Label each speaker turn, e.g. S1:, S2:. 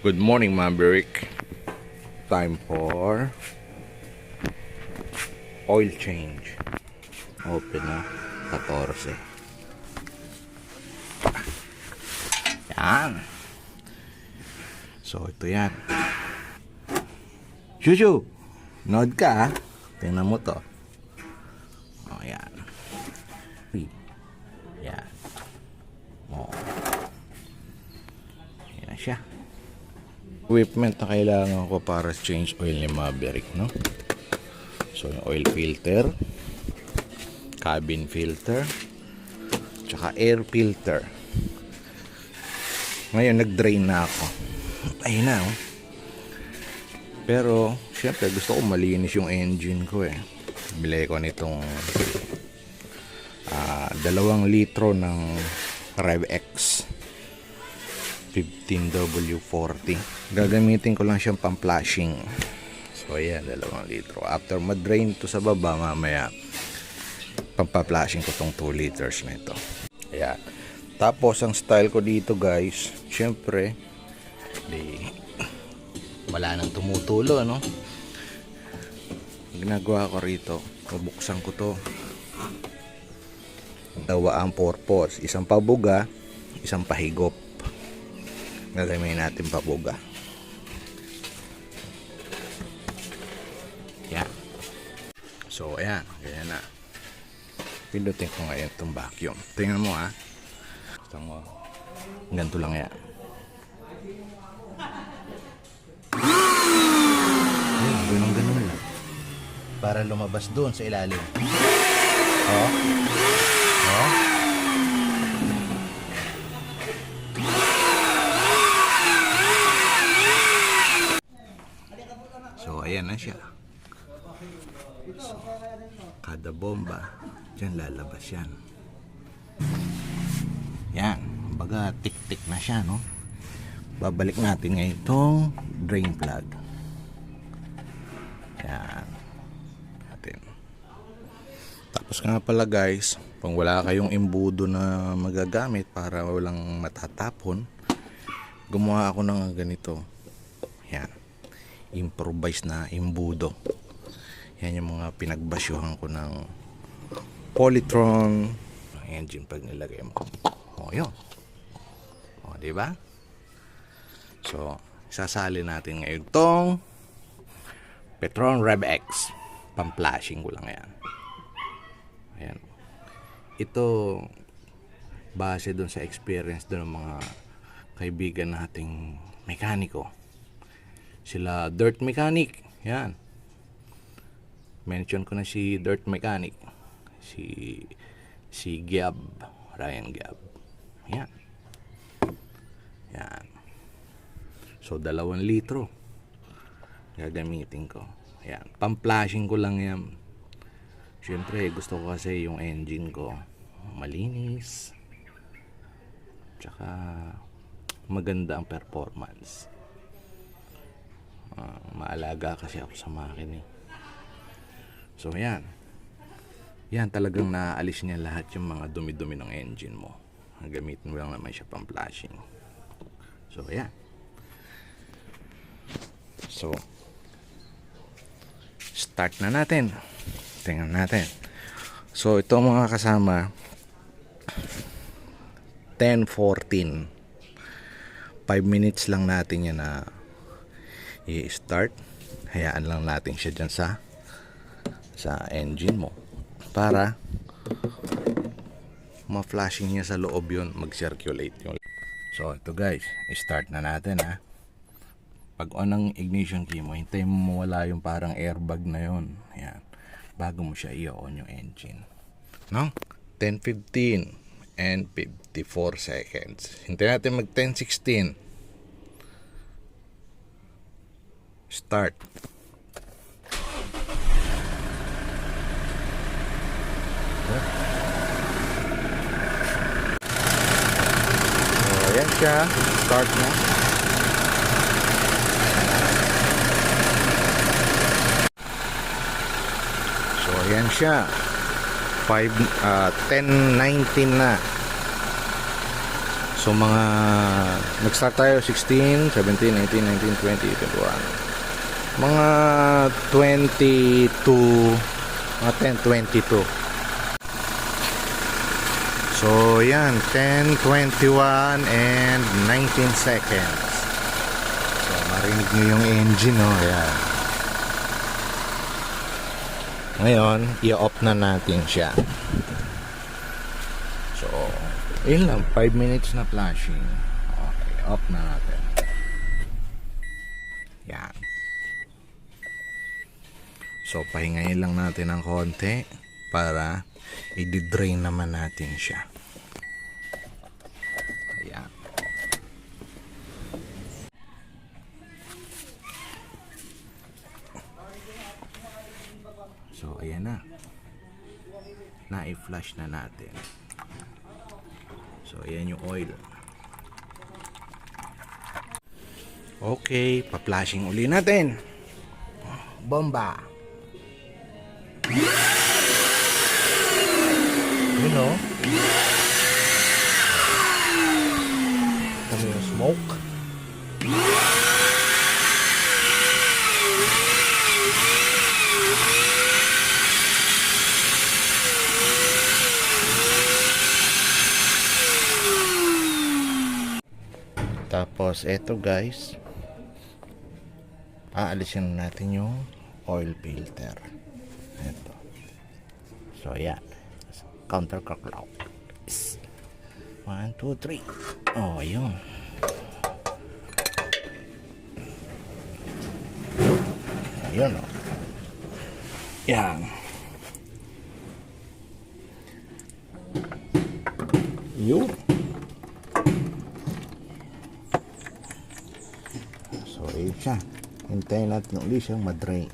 S1: Good morning, Maverick. Time for oil change. Open na 14. Yan. So ito yan. Shushu, nod ka. Tingnan mo to. Oh, yan. Yan. Oh. Yan na siya. Equipment na kailangan ko para change oil ni Maverick, no? So yung oil filter, cabin filter, tsaka air filter. Ngayon nag-drain na ako. Ayun na, oh. Pero syempre gusto ko malinis yung engine ko, eh. Bili ko nitong 2 litro ng RevX 15W40. Gagamitin ko lang siyang pang-flashing. So ayan, 2 litro. After ma-drain to sa baba, mamaya pampa-flashing ko tong 2 liters na ito. Ayan. Tapos ang style ko dito, guys, syempre wala nang tumutulo, no? Ginagawa ko rito, bubuksan ko to. Dalawa ang purpose, isang pabuga, isang pahigop. Gagamitin natin pabuga. Yan. So ayan, ganyan na. Pindutin ko ngayon itong vacuum. Tingnan mo, ha. Gusto mo, ganito lang yan. Ganun lang. Para lumabas doon sa ilalim. Oh. Oh. So ayan na siya. So, kada bomba dyan lalabas yan. Yan, baga tik-tik na siya, no? Babalik natin ngayon itong drain plug. Yan natin. Tapos nga pala, guys, kung wala kayong imbudo na magagamit para walang matatapon, gumawa ako ng ganito. Yan, improvise na imbudo. Yan yung mga pinagbasyuhan ko ng Polytron engine pag nilagay mo. O yun. O, diba? So sasali natin ngayon tong Petron RevX. Pang-flashing ko lang yan. Ayan. Ito base dun sa experience dun ng mga kaibigan nating mekaniko. Sila Dirt Mechanic. Yan. Mention ko na si Dirt Mechanic. Si Giab. Ryan Giab. Yan. Yan. So 2 litro gagamitin ko. Yan. Pang-flashing ko lang yan. Siyempre gusto ko kasi yung engine ko malinis. Tsaka maganda ang performance. Maalaga kasi ako sa makina, eh. So yan. Yan talagang naalis niya lahat yung mga dumi-dumi ng engine mo. Gamitin mo lang naman siya pang flashing. So yan. So start na natin. Tingnan natin. So ito mga kasama, 10-14. 5 minutes lang natin yan na i-start. Hayaan lang natin siya dyan sa engine mo para ma-flashing niya sa loob yun, mag-circulate yun. So ito, guys, i-start na natin, ha. Pag on ang ignition key mo, hintayin mo mawala yung parang airbag na yun. Ayan. Bago mo siya i-on yung engine, no? 10-15 and 54 seconds. Hintayin natin mag 10-16. Start. So ayan siya. Start na. So ayan siya. 10:19 na. So mga nag-start tayo 16, 17, 18, 19, 20, 21. Mga 22, mga 10, 22. So yan, 10, 21 and 19 seconds. So marinig nyo yung engine, no? Ayan. Ngayon, i-off na natin siya. So, yun lang, 5 minutes na flashing. Okay, off na natin. Yan. So, pahingayin lang natin ng konti para i-drain naman natin siya. Ayan. So, ayan na. Na-i-flush na natin. So, ayan yung oil. Okay, pa-flashing uli natin. Bomba. You know? Kami yung smoke. Tapos eto guys, aalisin natin yung oil filter. Eto. So yeah, counterclockwise. 1, 2, 3. Oh, yun. Ayun, oh. Yan. Yun. So, ayun siya. Hintayin natin ulit siyang madrain.